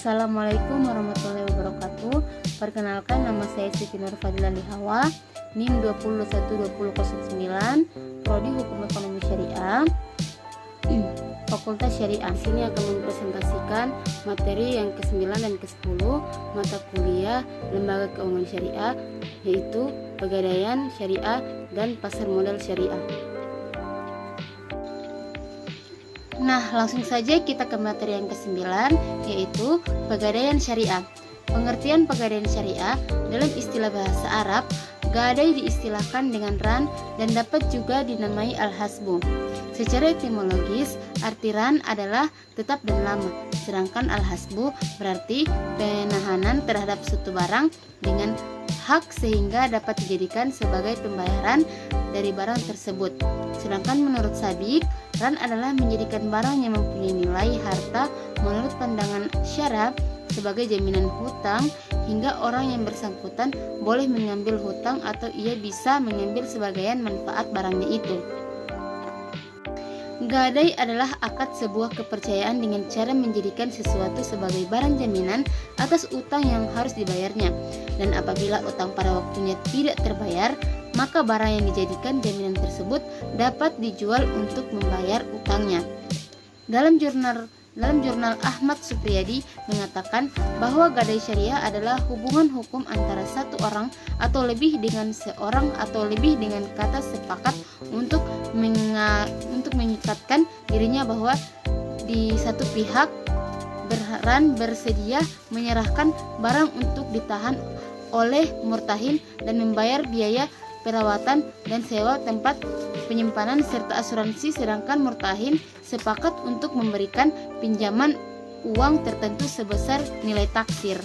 Assalamualaikum warahmatullahi wabarakatuh. Perkenalkan, nama saya Siti Nur Fadila Lihawa, NIM 2120009, Prodi Hukum Ekonomi Syariah, Fakultas Syariah. Sini akan mempresentasikan materi yang ke-9 dan ke-10 mata kuliah Lembaga Keuangan Syariah, yaitu Pegadaian Syariah dan Pasar Modal Syariah. Nah, langsung saja kita ke materi yang ke-9, yaitu Pegadaian Syariah. Pengertian Pegadaian Syariah dalam istilah bahasa Arab, gadai diistilahkan dengan ran dan dapat juga dinamai al-hasbu. Secara etimologis, arti ran adalah tetap dan lama, sedangkan al-hasbu berarti penahanan terhadap suatu barang dengan hak sehingga dapat dijadikan sebagai pembayaran dari barang tersebut. Sedangkan menurut Sabik, ran adalah menjadikan barang yang mempunyai nilai harta menurut pandangan syara sebagai jaminan hutang, hingga orang yang bersangkutan boleh mengambil hutang atau ia bisa mengambil sebagian manfaat barangnya itu. Gadai adalah akad sebuah kepercayaan dengan cara menjadikan sesuatu sebagai barang jaminan atas utang yang harus dibayarnya, dan apabila utang pada waktunya tidak terbayar, maka barang yang dijadikan jaminan tersebut dapat dijual untuk membayar utangnya. Dalam jurnal Ahmad Supriyadi mengatakan bahwa gadai syariah adalah hubungan hukum antara satu orang atau lebih dengan seorang atau lebih dengan kata sepakat untuk mengikatkan dirinya bahwa di satu pihak bersedia menyerahkan barang untuk ditahan oleh murtahin dan membayar biaya perawatan dan sewa tempat penyimpanan serta asuransi, sedangkan murtahin sepakat untuk memberikan pinjaman uang tertentu sebesar nilai taksir.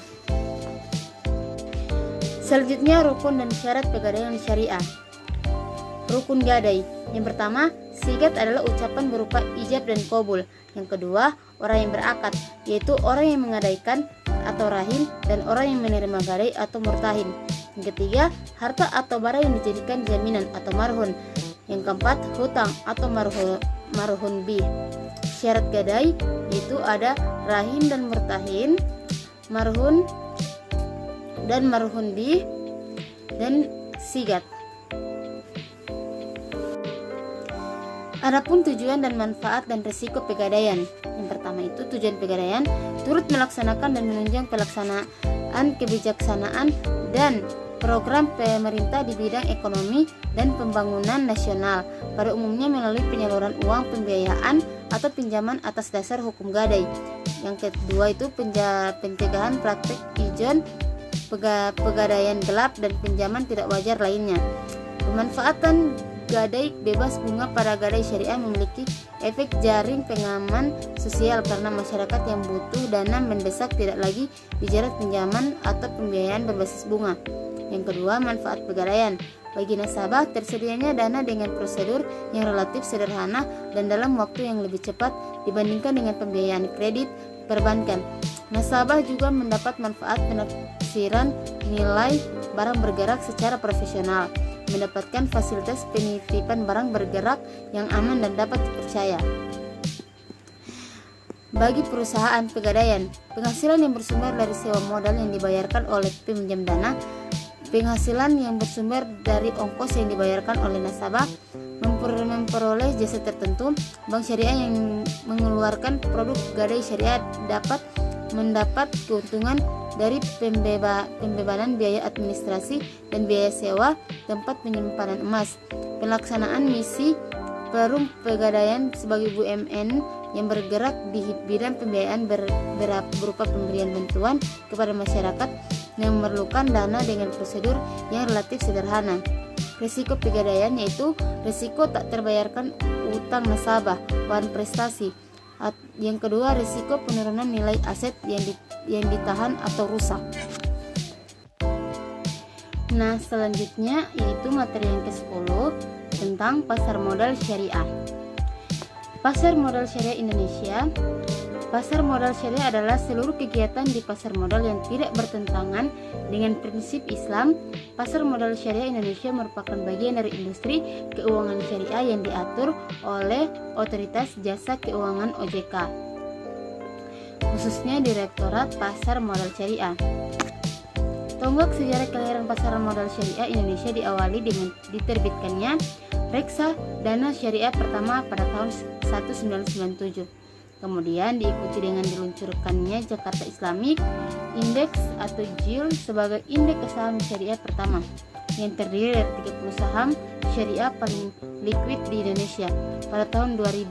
Selanjutnya, rukun dan syarat pegadaian syariah. Rukun gadai. Yang pertama, sigat adalah ucapan berupa ijab dan qabul. Yang kedua, orang yang berakad, yaitu orang yang mengadaikan atau rahin, dan orang yang menerima gadai atau murtahin. Yang ketiga, harta atau barang yang dijadikan jaminan atau marhun. Yang keempat, hutang atau marhun bih. Syarat gadai yaitu ada rahin dan murtahin, marhun dan marhun bih, dan sigat. Adapun tujuan dan manfaat dan risiko pegadaian. Yang pertama itu tujuan pegadaian turut melaksanakan dan menunjang pelaksanaan kebijaksanaan dan program pemerintah di bidang ekonomi dan pembangunan nasional, pada umumnya melalui penyaluran uang pembiayaan atau pinjaman atas dasar hukum gadai. Yang kedua itu pencegahan praktik ijon, pegadaian gelap, dan pinjaman tidak wajar lainnya. Pemanfaatan gadai bebas bunga pada gadai syariah memiliki efek jaring pengaman sosial karena masyarakat yang butuh dana mendesak tidak lagi dijerat pinjaman atau pembiayaan berbasis bunga. Yang kedua, manfaat pegadaian. Bagi nasabah, tersedianya dana dengan prosedur yang relatif sederhana dan dalam waktu yang lebih cepat dibandingkan dengan pembiayaan kredit perbankan. Nasabah juga mendapat manfaat penaksiran nilai barang bergerak secara profesional, mendapatkan fasilitas penitipan barang bergerak yang aman dan dapat dipercaya. Bagi perusahaan pegadaian, penghasilan yang bersumber dari sewa modal yang dibayarkan oleh peminjam dana, penghasilan yang bersumber dari ongkos yang dibayarkan oleh nasabah, memperoleh jasa tertentu, bank syariah yang mengeluarkan produk gadai syariah dapat mendapat keuntungan dari pembebanan biaya administrasi dan biaya sewa tempat penyimpanan emas. Pelaksanaan misi perum pegadaian sebagai BUMN yang bergerak di bidang pembiayaan berupa pemberian bantuan kepada masyarakat yang memerlukan dana dengan prosedur yang relatif sederhana. Risiko pegadaian yaitu risiko tak terbayarkan utang nasabah, wahan prestasi. Yang kedua, risiko penurunan nilai aset yang ditahan atau rusak. Nah, selanjutnya yaitu materi yang ke-10 tentang pasar modal syariah. Pasar modal syariah Indonesia. Pasar modal syariah adalah seluruh kegiatan di pasar modal yang tidak bertentangan dengan prinsip Islam. Pasar modal syariah Indonesia merupakan bagian dari industri keuangan syariah yang diatur oleh Otoritas Jasa Keuangan (OJK). khususnya Direktorat Pasar Modal Syariah. Tonggak sejarah kelahiran pasar modal syariah Indonesia diawali dengan diterbitkannya Reksadana Syariah pertama pada tahun 1997. Kemudian diikuti dengan diluncurkannya Jakarta Islamic Index atau JIL sebagai indeks saham syariah pertama yang terdiri dari 30 saham syariah paling liquid di Indonesia pada tahun 2000.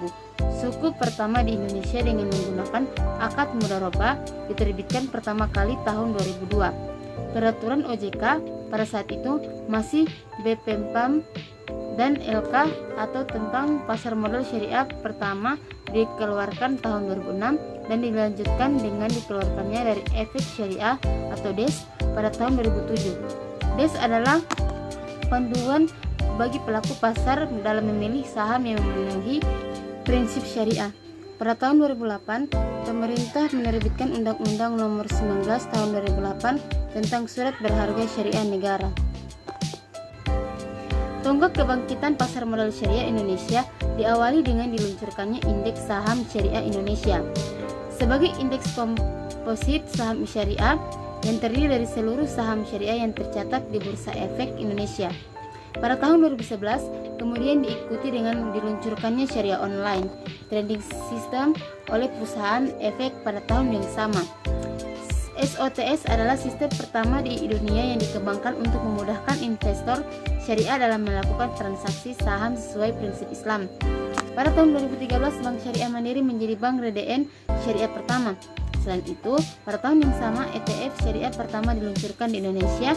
Suku pertama di Indonesia dengan menggunakan akad mudharabah diterbitkan pertama kali tahun 2002. Peraturan OJK pada saat itu masih BPOM dan LK atau tentang pasar modal syariah pertama dikeluarkan tahun 2006 dan dilanjutkan dengan dikeluarkannya dari efek syariah atau DES pada tahun 2007. DES adalah panduan bagi pelaku pasar dalam memilih saham yang memenuhi prinsip syariah. Pada tahun 2008, pemerintah menerbitkan Undang-Undang Nomor 19 Tahun 2008 tentang Surat Berharga Syariah Negara. Tonggak kebangkitan pasar modal syariah Indonesia diawali dengan diluncurkannya Indeks Saham Syariah Indonesia sebagai indeks komposit saham syariah yang terdiri dari seluruh saham syariah yang tercatat di Bursa Efek Indonesia. Pada tahun 2011, kemudian diikuti dengan diluncurkannya Syariah Online Trading System oleh perusahaan efek pada tahun yang sama. SOTS adalah sistem pertama di dunia yang dikembangkan untuk memudahkan investor syariah dalam melakukan transaksi saham sesuai prinsip Islam. Pada tahun 2013, Bank Syariah Mandiri menjadi bank RDN syariah pertama. Selain itu, pada tahun yang sama ETF syariah pertama diluncurkan di Indonesia.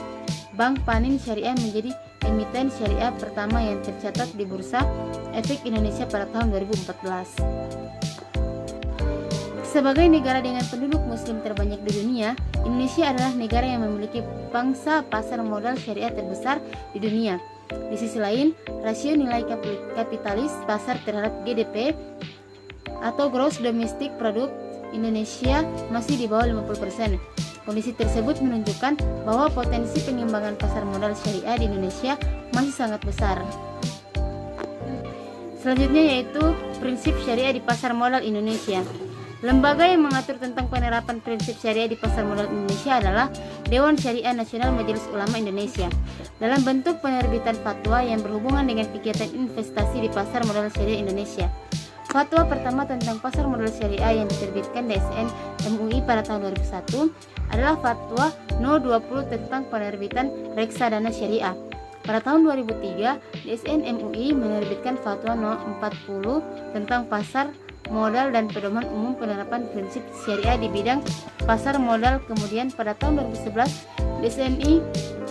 Bank Panin Syariah menjadi emiten syariah pertama yang tercatat di Bursa Efek Indonesia pada tahun 2014. Sebagai negara dengan penduduk muslim terbanyak di dunia, Indonesia adalah negara yang memiliki pangsa pasar modal syariah terbesar di dunia. Di sisi lain, rasio nilai kapitalis pasar terhadap GDP atau Gross Domestic Product Indonesia masih di bawah 50%. Kondisi tersebut menunjukkan bahwa potensi pengembangan pasar modal syariah di Indonesia masih sangat besar. Selanjutnya yaitu prinsip syariah di pasar modal Indonesia. Lembaga yang mengatur tentang penerapan prinsip syariah di pasar modal Indonesia adalah Dewan Syariah Nasional Majelis Ulama Indonesia dalam bentuk penerbitan fatwa yang berhubungan dengan kegiatan investasi di pasar modal syariah Indonesia. Fatwa pertama tentang pasar modal syariah yang diterbitkan DSN MUI pada tahun 2001 adalah Fatwa No 20 tentang penerbitan reksadana syariah. Pada tahun 2003, DSN MUI menerbitkan Fatwa No 40 tentang pasar modal dan pedoman umum penerapan prinsip syariah di bidang pasar modal. Kemudian pada tahun 2011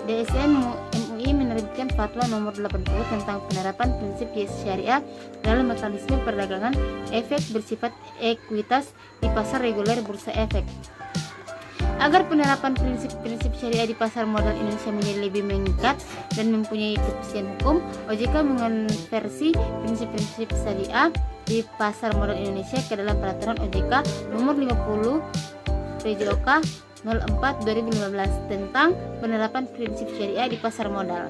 DSN MUI menerbitkan Fatwa Nomor 80 tentang penerapan prinsip syariah dalam mekanisme perdagangan efek bersifat ekuitas di pasar reguler bursa efek. Agar penerapan prinsip-prinsip syariah di pasar modal Indonesia menjadi lebih mengikat dan mempunyai kepastian hukum, OJK mengonversi prinsip-prinsip syariah di pasar modal Indonesia ke dalam peraturan OJK nomor 50 PJOK 04 2015 tentang penerapan prinsip syariah di pasar modal.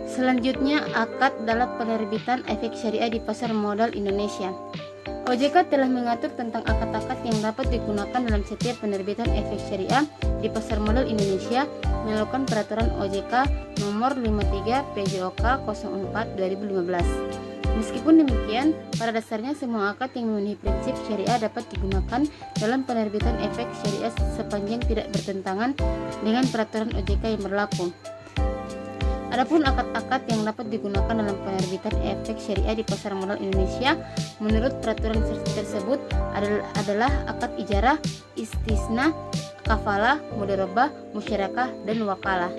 Selanjutnya, akad dalam penerbitan efek syariah di pasar modal Indonesia. OJK telah mengatur tentang akad-akad yang dapat digunakan dalam setiap penerbitan efek syariah di pasar modal Indonesia melalui peraturan OJK nomor 53 PJOK 04 2015. Meskipun demikian, pada dasarnya semua akad yang memenuhi prinsip syariah dapat digunakan dalam penerbitan efek syariah sepanjang tidak bertentangan dengan peraturan OJK yang berlaku. Adapun akad-akad yang dapat digunakan dalam penerbitan efek syariah di pasar modal Indonesia menurut peraturan tersebut adalah akad ijarah, istisna, kafalah, mudharabah, musyarakah, dan wakalah.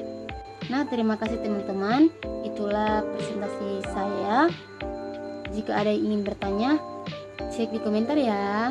Nah, terima kasih teman-teman. Itulah presentasi saya. Jika ada yang ingin bertanya, cek di komentar ya.